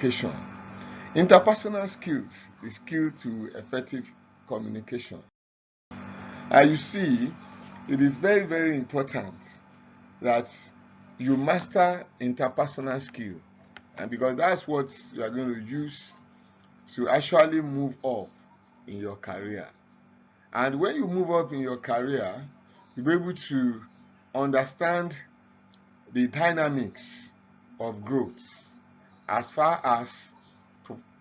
communication. Interpersonal skills is skill to effective communication. You see, it is very, very important that you master interpersonal skill, and because that's what you are going to use to actually move up in your career. And when you move up in your career, you'll be able to understand the dynamics of growth as far as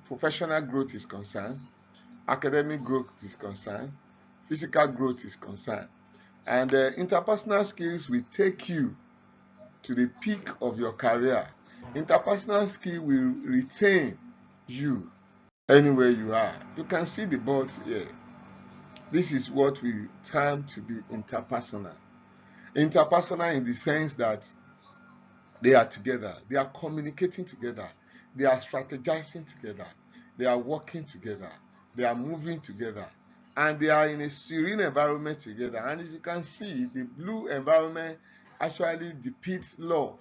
professional growth is concerned, academic growth is concerned, physical growth is concerned. And interpersonal skills will take you to the peak of your career. Interpersonal skill will retain you anywhere you are. You can see the boards here. This is what we term to be interpersonal. Interpersonal in the sense that they are together, they are communicating together, they are strategizing together, they are working together, they are moving together, and they are in a serene environment together. And if you can see, the blue environment actually depicts love.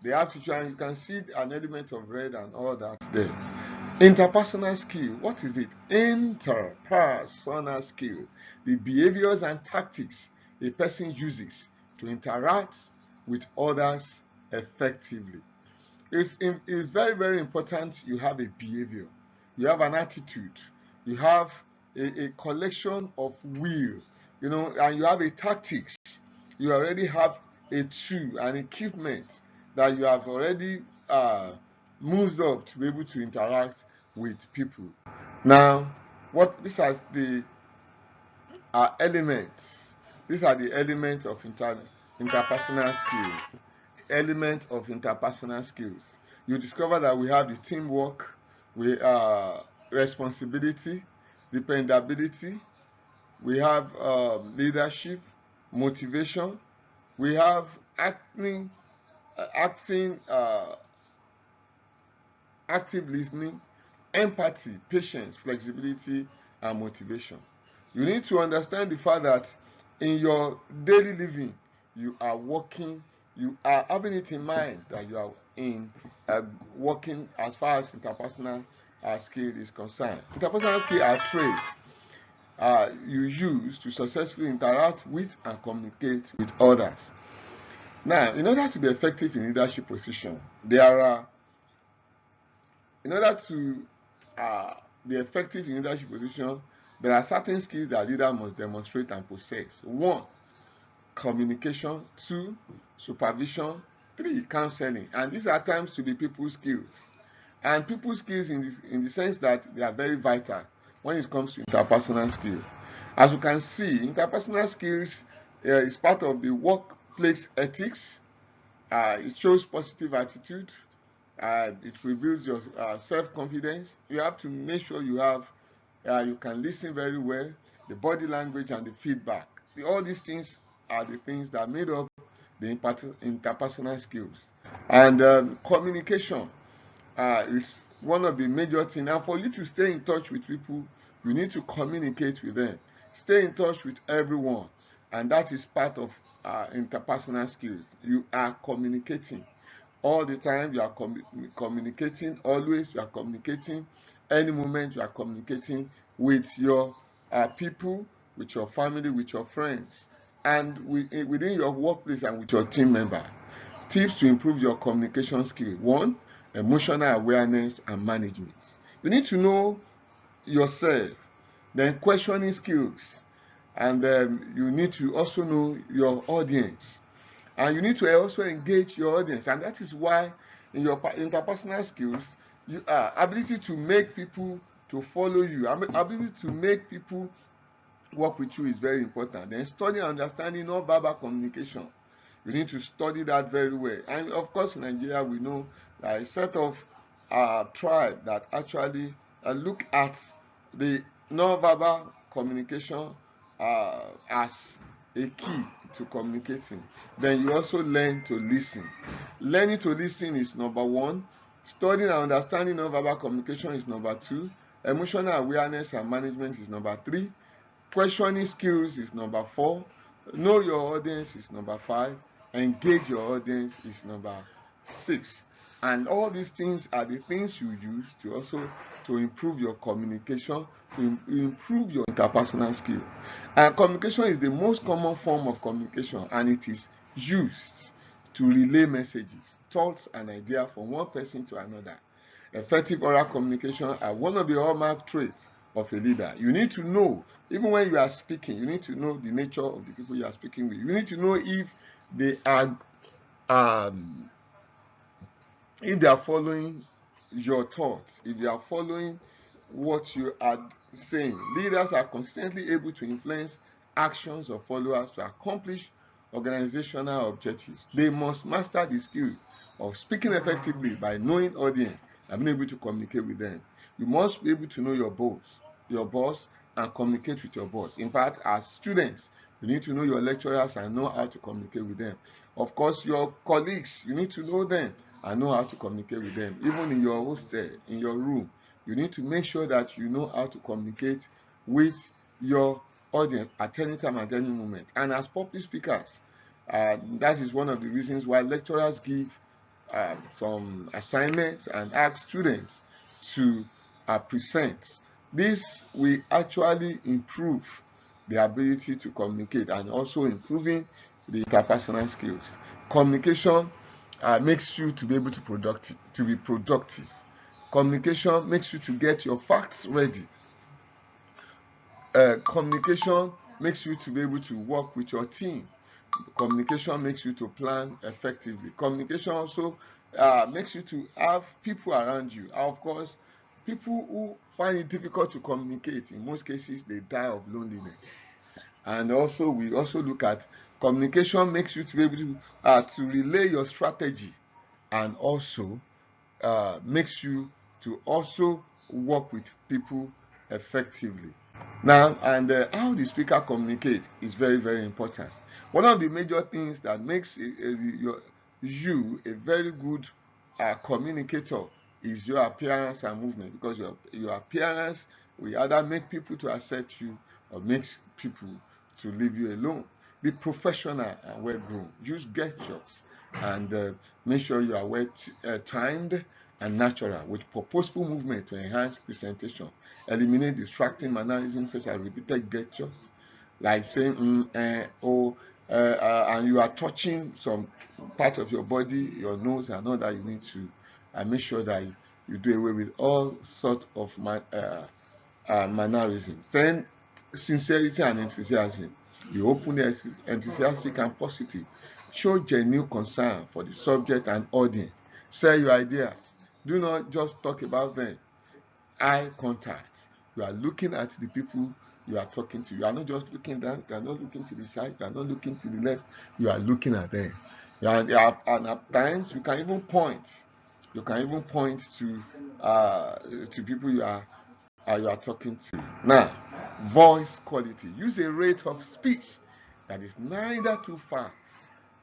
They have to try, and you can see an element of red and all that there. Interpersonal skill, what is it? Interpersonal skill, the behaviors and tactics a person uses to interact with others effectively. It's very, very important you have a behavior, you have an attitude, you have a collection of will, and you have a tactics. You already have a tool, an equipment that you have already moved up to be able to interact with people. Now, these are the elements. These are the elements of interpersonal skills. Element of interpersonal skills. You discover that we have the teamwork, we responsibility, dependability, we have leadership, motivation, we have active listening, empathy, patience, flexibility, and motivation. You need to understand the fact that in your daily living, you are working, you are having it in mind that you are working as far as interpersonal skill is concerned. Interpersonal skills are traits you use to successfully interact with and communicate with others. Now, in order to be effective in leadership position, in order to be effective in leadership position, there are certain skills that leader must demonstrate and possess. 1, communication. 2, supervision. 3, counseling. And these are times to be people skills. And people skills in the sense that they are very vital when it comes to interpersonal skills. As you can see, interpersonal skills is part of the workplace ethics. It shows positive attitude. It reveals your self-confidence. You have to make sure you can listen very well, the body language and the feedback. All these things are the things that made up the interpersonal skills. And communication is one of the major things. And for you to stay in touch with people, you need to communicate with them. Stay in touch with everyone. And that is part of interpersonal skills. You are communicating. All the time you are communicating, always you are communicating, any moment you are communicating with your people, with your family, with your friends, and within your workplace and with your team member. Tips to improve your communication skill. 1, emotional awareness and management. You need to know yourself, then questioning skills, and you need to also know your audience. And you need to also engage your audience. And that is why in your interpersonal skills, you are ability to make people to follow you, ability to make people work with you is very important. Then study and understanding non-verbal communication. You need to study that very well. And of course, in Nigeria, we know that a set of tribe that actually look at the non-verbal communication as a key to communicating. Then you also learn to listen. Learning to listen is number 1. Studying and understanding non-verbal communication is number 2. Emotional awareness and management is number 3. Questioning skills is number 4. Know your audience is number 5. Engage your audience is number 6. And all these things are the things you use to also to improve your communication, to improve your interpersonal skill. And communication is the most common form of communication, and it is used to relay messages, thoughts, and ideas from one person to another. Effective oral communication are one of the hallmark traits of a leader. You need to know, even when you are speaking, you need to know the nature of the people you are speaking with. You need to know they are um, if they are following your thoughts, if they are following what you are saying. Leaders are consistently able to influence actions of followers to accomplish organizational objectives. They must master the skill of speaking effectively by knowing audience and being able to communicate with them. You must be able to know your boss, and communicate with your boss. In fact, as students, you need to know your lecturers and know how to communicate with them. Of course, your colleagues, you need to know them and know how to communicate with them. Even in your hostel, in your room, you need to make sure that you know how to communicate with your audience at any time, at any moment. And as public speakers, that is one of the reasons why lecturers give some assignments and ask students to present. This will actually improve the ability to communicate and also improving the interpersonal skills. Communication makes you to be able to be productive. Communication makes you to get your facts ready. Communication makes you to be able to work with your team. Communication makes you to plan effectively. Communication also makes you to have people around you. Of course, people who find it difficult to communicate, in most cases, they die of loneliness. And also, we also look at communication makes you to be able to relay your strategy, and also makes you to also work with people effectively. Now, and how the speaker communicate is very, very important. One of the major things that makes you a very good communicator is your appearance and movement, because your appearance will either make people to accept you or makes people to leave you alone. Be professional and well groomed. Use gestures and make sure you are well timed and natural with purposeful movement to enhance presentation. Eliminate distracting mannerisms such as repeated gestures, like saying oh, and you are touching some part of your body, your nose, and all that. You need to make sure that you do away with all sorts of mannerisms. Then, sincerity and enthusiasm. You open, enthusiastic, and positive. Show genuine concern for the subject and audience. Share your ideas. Do not just talk about them. Eye contact. You are looking at the people you are talking to. You are not just looking down. You are not looking to the side. You are not looking to the left. You are looking at them. And at times you can even point. You can even point to people you are talking to. Now, voice quality. Use a rate of speech that is neither too fast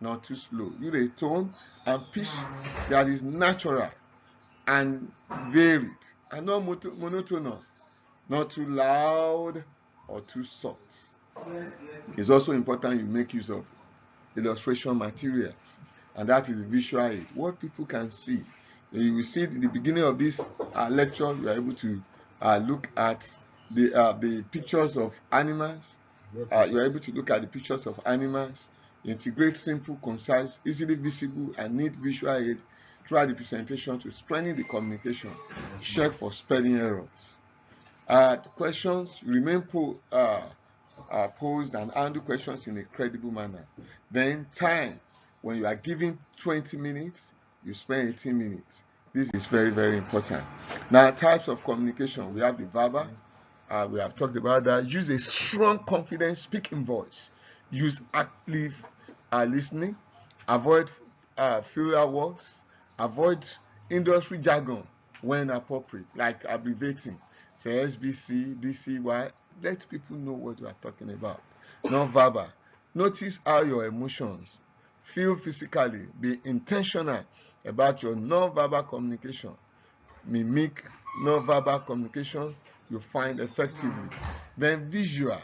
nor too slow. Use a tone and pitch that is natural and varied and not monotonous, not too loud or too soft. It's also important you make use of illustration materials, and that is visual aid, what people can see. You will see in the beginning of this lecture, you are able to look at the pictures of animals. You are able to look at the pictures of animals, integrate simple, concise, easily visible, and neat visual aid throughout the presentation to strengthen the communication. Check for spelling errors. Questions remain posed and handle questions in a credible manner. Then time, when you are given 20 minutes, you spend 18 minutes. This is very, very important. Now, types of communication. We have the verbal. We have talked about that. Use a strong, confident speaking voice. Use active listening. Avoid filler words. Avoid industry jargon when appropriate, like abbreviating. Say SBC, DCY. Let people know what you are talking about. Non-verbal. Notice how your emotions feel physically. Be intentional about your non-verbal communication. Mimic non-verbal communication you find effectively. Then visual.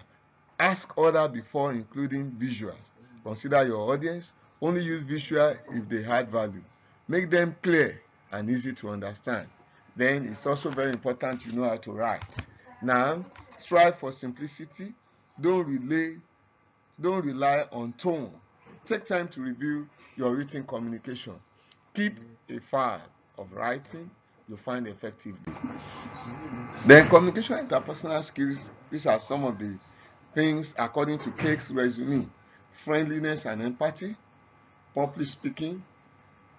Ask others before including visuals. Consider your audience. Only use visual if they add value. Make them clear and easy to understand. Then it's also very important you know how to write. Now, strive for simplicity. Don't rely on tone. Take time to review your written communication. Keep a file of writing you find effectively. Then communication interpersonal skills, these are some of the things according to Cake's resume: friendliness and empathy, public speaking,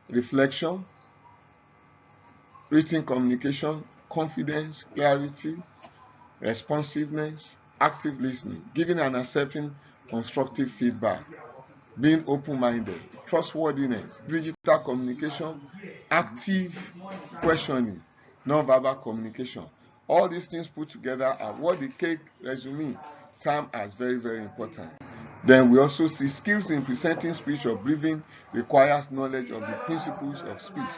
reflection, written communication, confidence, clarity, responsiveness, active listening, giving and accepting constructive feedback, being open-minded, trustworthiness, digital communication, active questioning, non-verbal communication. All these things put together are what the Cake resume term as very, very important. Then we also see skills in presenting speech or briefing requires knowledge of the principles of speech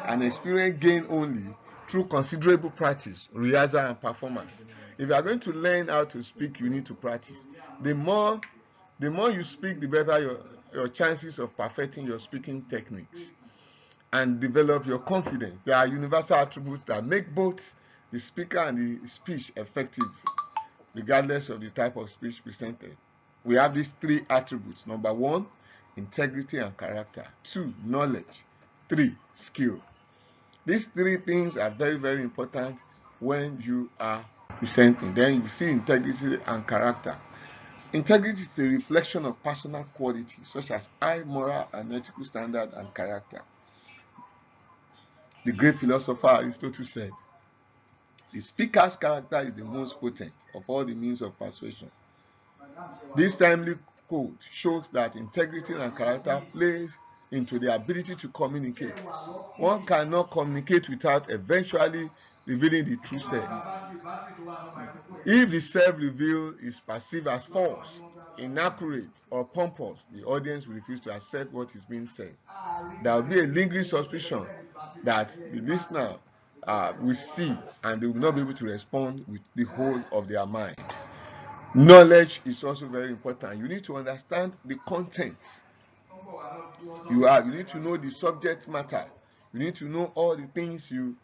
and experience gained only through considerable practice, rehearsal, and performance. If you are going to learn how to speak, you need to practice. The more you speak, the better your chances of perfecting your speaking techniques and develop your confidence. There are universal attributes that make both the speaker and the speech effective, regardless of the type of speech presented. We have these three attributes. Number one, integrity and character. Two, knowledge. Three, skill. These three things are very, very important when you are presenting. Then you see integrity and character. Integrity is a reflection of personal qualities such as high moral and ethical standard and character. The great philosopher Aristotle said, the speaker's character is the most potent of all the means of persuasion. This timely quote shows that integrity and character plays into the ability to communicate. One cannot communicate without eventually revealing the true self. If the self revealed is perceived as false, inaccurate, or pompous, the audience will refuse to accept what is being said. There will be a lingering suspicion that the listener will see, and they will not be able to respond with the whole of their mind. Knowledge is also very important. You need to understand the content you have. You need to know the subject matter. You need to know all the things you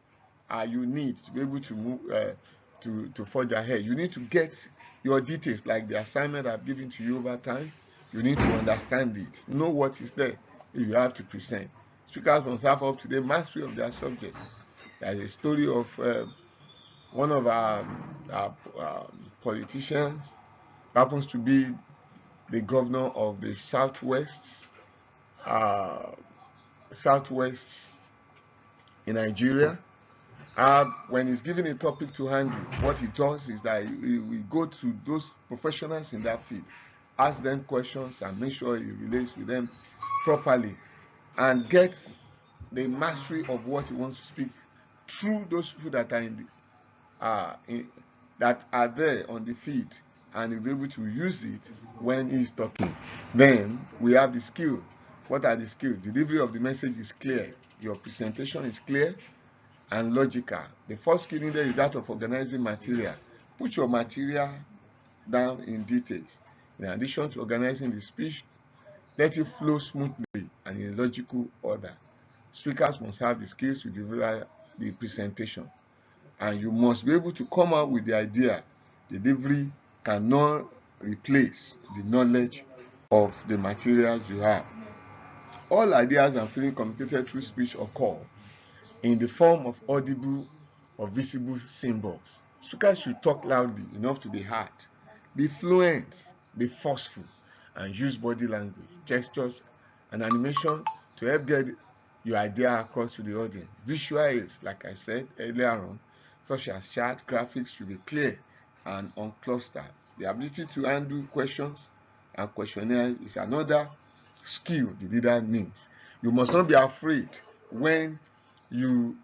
need to be able to move to forge ahead. You need to get your details, like the assignment I've given to you over time. You need to understand it, know what is there if you have to present. Speakers must have up to the mastery of their subject. There's a story of one of our politicians, happens to be the governor of the southwest in Nigeria. When he's given a topic to handle, what he does is that he will go to those professionals in that field, ask them questions, and make sure he relates with them properly, and get the mastery of what he wants to speak through those people that are that are there on the field, and he'll be able to use it when he's talking. Then we have the skill. What are the skills? Delivery of the message is clear. Your presentation is clear and logical. The first skill needed is that of organizing material. Put your material down in details. In addition to organizing the speech, let it flow smoothly and in logical order. Speakers must have the skills to deliver the presentation, and you must be able to come out with the idea. Delivery cannot replace the knowledge of the materials you have. All ideas and feelings communicated through speech occur in the form of audible or visible symbols. Speakers should talk loudly enough to be heard, be fluent, be forceful, and use body language, gestures, and animation to help get your idea across to the audience. Visual aids, like I said earlier on, such as chart, graphics, should be clear and unclustered. The ability to handle questions and questionnaires is another skill the leader needs. You must not be afraid when you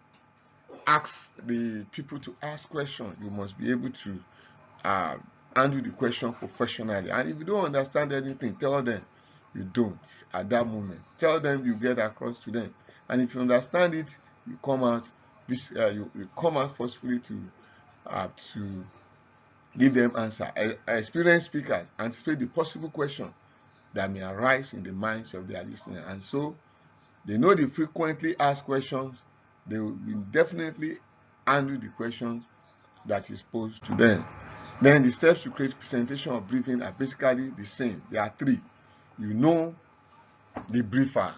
ask the people to ask questions. You must be able to handle the question professionally. And if you don't understand anything, tell them you don't at that moment. Tell them you get across to them. And if you understand it, you come out. You come out forcefully to give them answer. Experienced speakers anticipate the possible question that may arise in the minds of their listeners, and so they know the frequently asked questions they will definitely handle the questions that is posed to them. Then the steps to create presentation or briefing are basically the same. There are three. You know the briefer,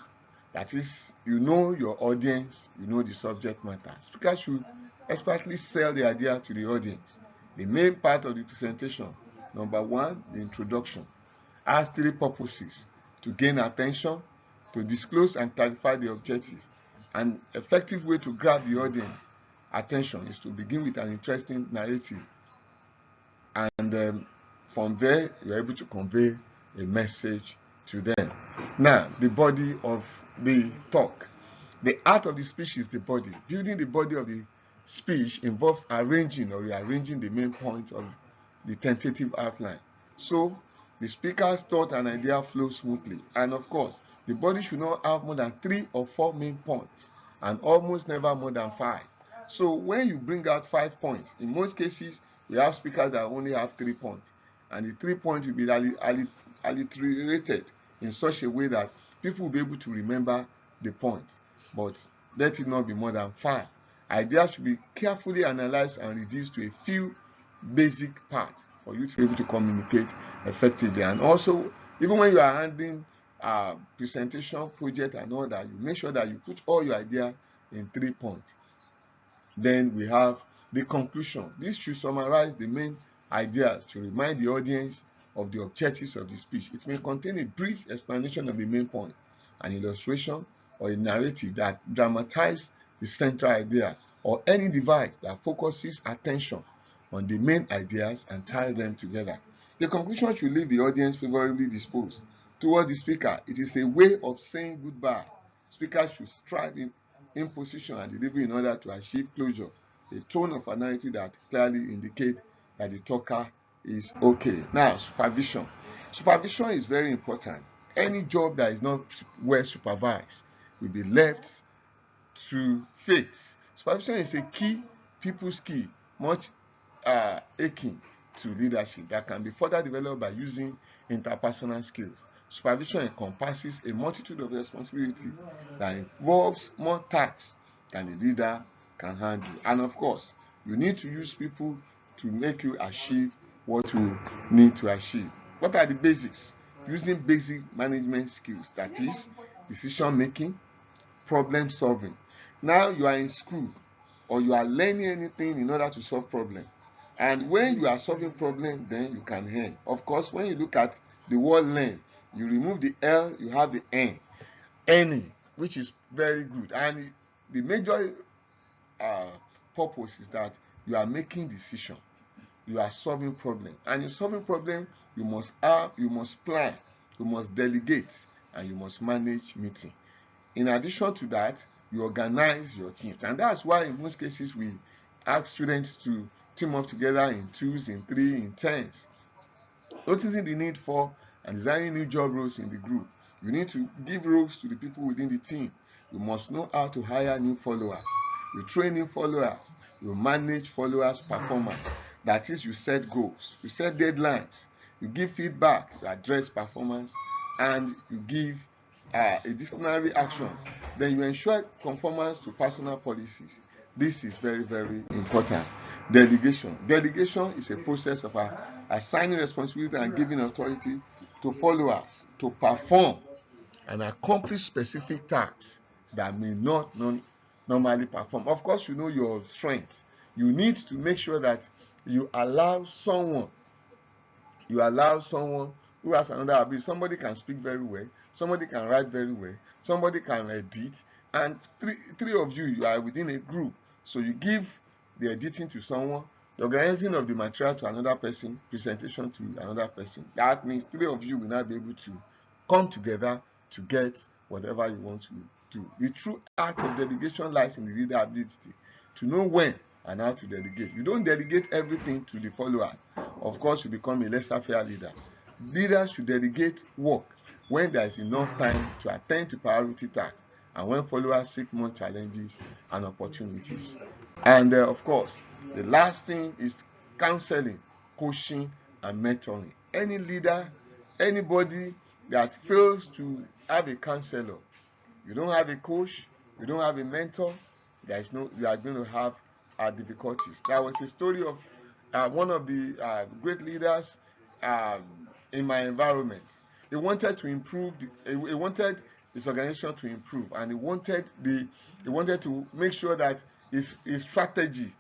that is, you know your audience, you know the subject matter. Speakers should expertly sell the idea to the audience. The main part of the presentation, number one, the introduction, has three purposes: to gain attention, to disclose and clarify the objective. An effective way to grab the audience attention is to begin with an interesting narrative, and from there you're able to convey a message to them. Now, the body of the talk. The art of the speech is the body. Building the body of the speech involves arranging or rearranging the main point of the tentative outline, so the speaker's thought and idea flow smoothly. And of course, the body should not have more than 3 or 4 main points, and almost never more than 5. So when you bring out 5 points, in most cases we have speakers that only have 3 points, and the 3 points will be alliterated in such a way that people will be able to remember the points, but let it not be more than 5. Ideas should be carefully analyzed and reduced to a few basic parts for you to be able to communicate effectively. And also, even when you are handling presentation project and all that, you make sure that you put all your idea in 3 points. Then we have the conclusion. This should summarize the main ideas to remind the audience of the objectives of the speech. It may contain a brief explanation of the main point, an illustration, or a narrative that dramatizes the central idea, or any device that focuses attention on the main ideas and ties them together. The conclusion should leave the audience favorably disposed toward the speaker. It is a way of saying goodbye. Speakers should strive in position and delivery in order to achieve closure, a tone of finality that clearly indicates that the talker is okay. Now, supervision. Supervision is very important. Any job that is not well supervised will be left to fate. Supervision is a key people skill, much akin to leadership, that can be further developed by using interpersonal skills. Supervision encompasses a multitude of responsibilities that involves more tasks than a leader can handle. And of course, you need to use people to make you achieve what you need to achieve. What are the basics? Using basic management skills, that is, decision making, problem solving. Now you are in school or you are learning anything in order to solve problems. And when you are solving problems, then you can learn. Of course, when you look at the word learn, you remove the L, you have the N. Any, which is very good. And the major purpose is that you are making decision, you are solving problem, and in solving problem you must plan, you must delegate, and you must manage meeting. In addition to that, you organize your teams, and that's why in most cases we ask students to team up together in 2s, in 3, in 10s. Noticing the need for and designing new job roles in the group. You need to give roles to the people within the team. You must know how to hire new followers. You train new followers. You manage followers' performance. That is, you set goals, you set deadlines, you give feedback, you address performance, and you give disciplinary actions. Then you ensure conformance to personal policies. This is very, very important. Delegation. Delegation is a process of assigning responsibility and giving authority to followers to perform and accomplish specific tasks that may not normally perform. Of course, you know your strengths. You need to make sure that you allow someone who has another ability. Somebody can speak very well, somebody can write very well, somebody can edit, and three of you are within a group. So you give the editing to someone, the organizing of the material to another person, presentation to another person. That means 3 of you will not be able to come together to get whatever you want to do. The true art of delegation lies in the leader ability to know when and how to delegate. You don't delegate everything to the follower. Of course, you become a lesser fair leader. Leaders should delegate work when there is enough time to attend to priority tasks and when followers seek more challenges and opportunities. And of course, the last thing is counseling, coaching, and mentoring. Any leader, anybody that fails to have a counselor, you don't have a coach, you don't have a mentor, you are going to have difficulties. There was a story of one of the great leaders um, in my environment. He wanted to improve. He wanted his organization to improve, and he wanted to make sure that his strategy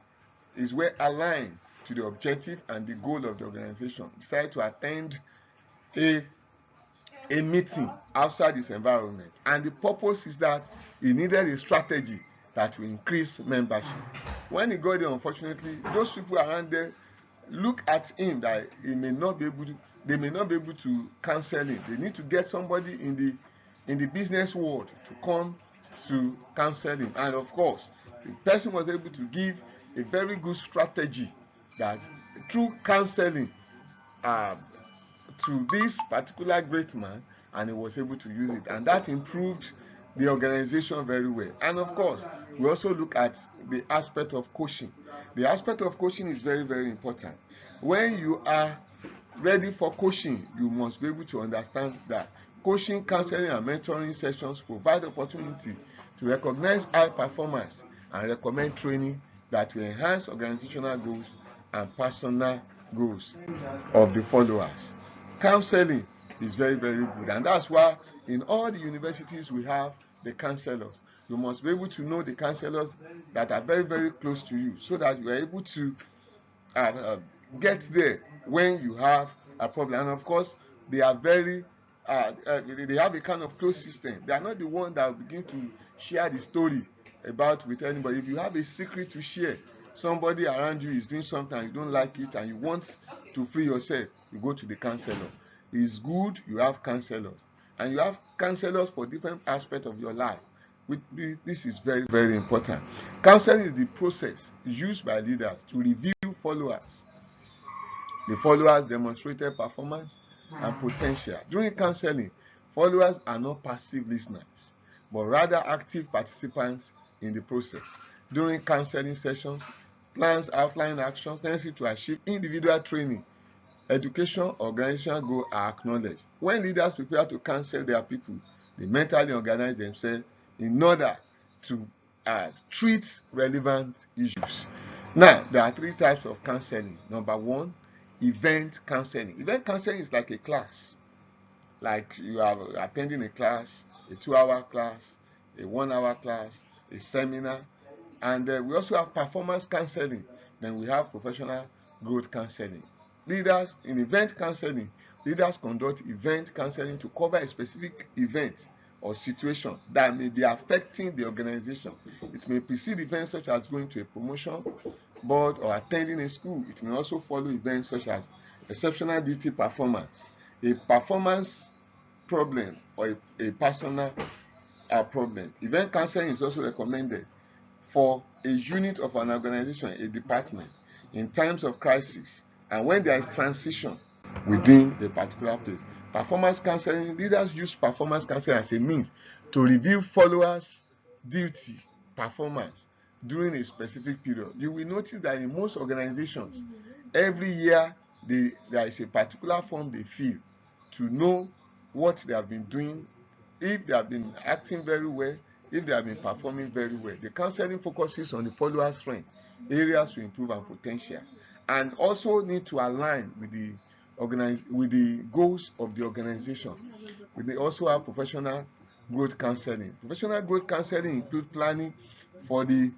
is well aligned to the objective and the goal of the organization. He decided to attend a a meeting outside his environment, and the purpose is that he needed a strategy that will increase membership. When he got there, unfortunately, those people around there look at him that they may not be able to counsel him. They need to get somebody in the business world to come to counsel him. And of course, the person was able to give a very good strategy that through counseling um, to this particular great man, and he was able to use it, and that improved the organization very well. And of course, we also look at the aspect of coaching. The aspect of coaching is very, very important. When you are ready for coaching, you must be able to understand that coaching, counseling, and mentoring sessions provide opportunity to recognize high performance and recommend training that will enhance organizational goals and personal goals of the followers. Counseling is very, very good, and that's why in all the universities we have the counselors. You must be able to know the counselors that are very, very close to you, so that you are able to get there when you have a problem. And of course, they are very they have a kind of closed system. They are not the one that will begin to share the story about with anybody. If you have a secret to share, somebody around you is doing something and you don't like it and you want to free yourself, you go to the counselor. It's good you have counselors, and you have counselors for different aspects of your life. This is very, very important. Counseling is the process used by leaders to review followers. The followers demonstrated performance and potential. During counseling, followers are not passive listeners, but rather active participants in the process. During counseling sessions, plans outline actions necessary to achieve individual training, education, organizational goals are acknowledged. When leaders prepare to counsel their people, they mentally organize themselves in order to treat relevant issues. Now, there are three types of counseling. Number one, event counseling. Event counseling is like a class, like you are attending a class, a 2-hour class, a 1-hour class, a seminar. And we also have performance counseling. Then we have professional growth counseling. Leaders in event counseling, leaders conduct event counseling to cover a specific event or situation that may be affecting the organization. It may precede events such as going to a promotion board or attending a school. It may also follow events such as exceptional duty performance, a performance problem, or a personal problem. Event counseling is also recommended for a unit of an organization, a department, in times of crisis and when there is transition within the particular place. Performance counseling, leaders use performance counseling as a means to review followers' duty performance during a specific period. You will notice that in most organizations, every year there is a particular form they fill to know what they have been doing, if they have been acting very well, if they have been performing very well. The counseling focuses on the follower's strength, areas to improve, and potential, and also need to align with the goals of the organization. We also have professional growth counseling. Professional growth counseling includes planning for the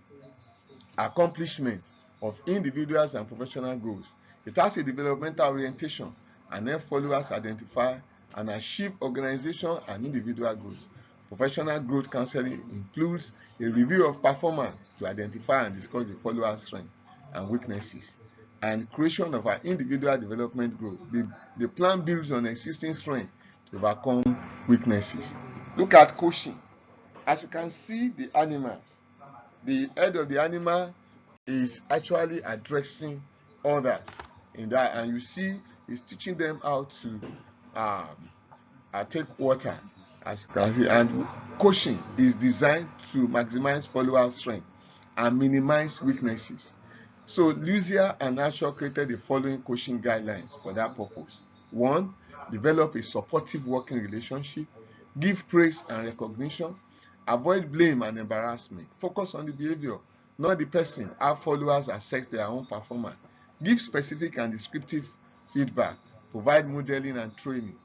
accomplishment of individuals and professional goals. It has a developmental orientation and help followers identify and achieve organization and individual goals. Professional growth counseling includes a review of performance to identify and discuss the follower's strengths and weaknesses, and creation of an individual development goal. The plan builds on existing strengths to overcome weaknesses. Look at coaching. As you can see, the head of the animal is actually addressing others in that, and you see he's teaching them how to take water, as you can see. And coaching is designed to maximize follower strength and minimize weaknesses. So Lucia and Asher created the following coaching guidelines for that purpose. 1. Develop a supportive working relationship. Give praise and recognition. Avoid blame and embarrassment. Focus on the behavior, not the person. How followers assess their own performance. Give specific and descriptive feedback. Provide modeling and training.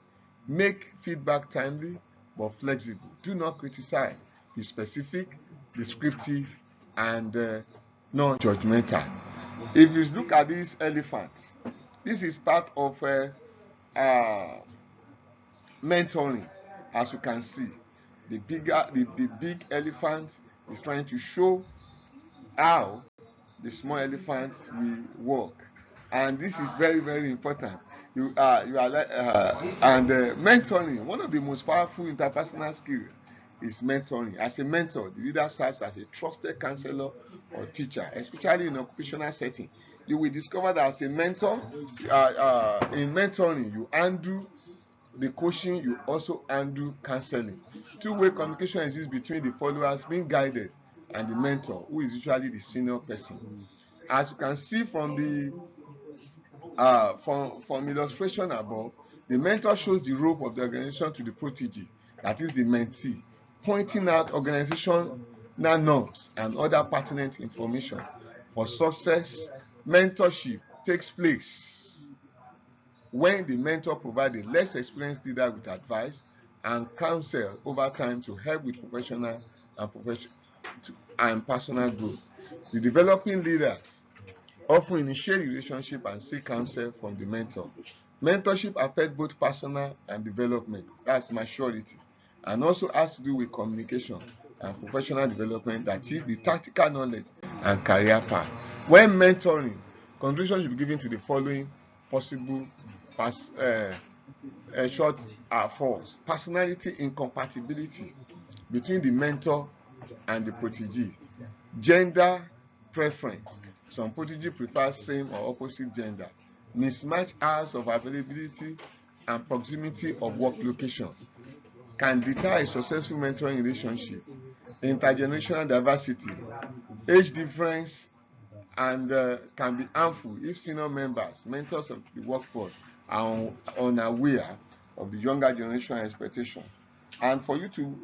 Make feedback timely but flexible. Do not criticize. Be specific, descriptive, and non-judgmental. If you look at these elephants, this is part of mentoring. As you can see, the big elephant is trying to show how the small elephants will work, and this is very, very important. You are like mentoring. One of the most powerful interpersonal skills is mentoring. As a mentor, the leader serves as a trusted counselor or teacher, especially in occupational setting. You will discover that as a mentor, in mentoring, you undo the coaching, you also undo counseling. Two-way communication exists between the followers being guided and the mentor, who is usually the senior person. As you can see from the from illustration above, the mentor shows the rope of the organization to the protege, that is the mentee, pointing out organizational norms and other pertinent information. For success, mentorship takes place when the mentor provides a less experienced leader with advice and counsel over time to help with professional and personal growth. The developing leaders often initiate relationship and seek counsel from the mentor. Mentorship affects both personal and development, that's maturity, and also has to do with communication and professional development, that is the tactical knowledge and career path. When mentoring, contributions should be given to the following possible short falls: personality incompatibility between the mentor and the protege, gender preference, some protege prefer same or opposite gender, mismatched hours of availability and proximity of work location can deter a successful mentoring relationship, intergenerational diversity, age difference, and can be harmful if senior members, mentors of the workforce, are unaware of the younger generation expectation. And for you to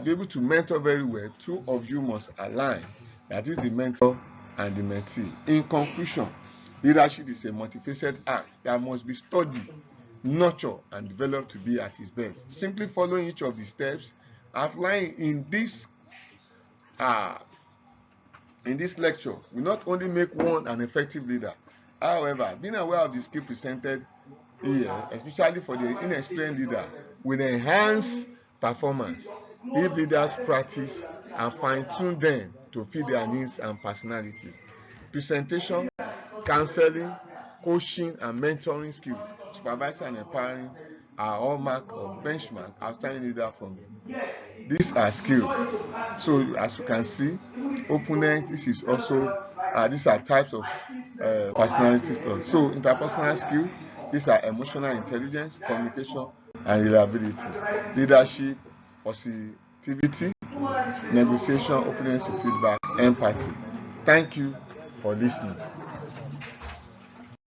be able to mentor very well, two of you must align, that is the mentor and the mentee. In conclusion, leadership is a multifaceted act that must be studied, nurtured, and developed to be at its best. Simply following each of the steps outlined in this lecture will not only make one an effective leader. However, being aware of the skill presented here, especially for the inexperienced leader, will enhance performance if leaders practice and fine-tune them to fit their needs and personality. Presentation, counseling, coaching, and mentoring skills, supervising and empowering are all mark of benchmark outstanding leader from these are skills. So as you can see, openness, this is also these are types of personality stuff. So interpersonal skill, these are emotional intelligence, communication, and reliability. Leadership, positivity, negotiation, openness to feedback, empathy. Thank you for listening.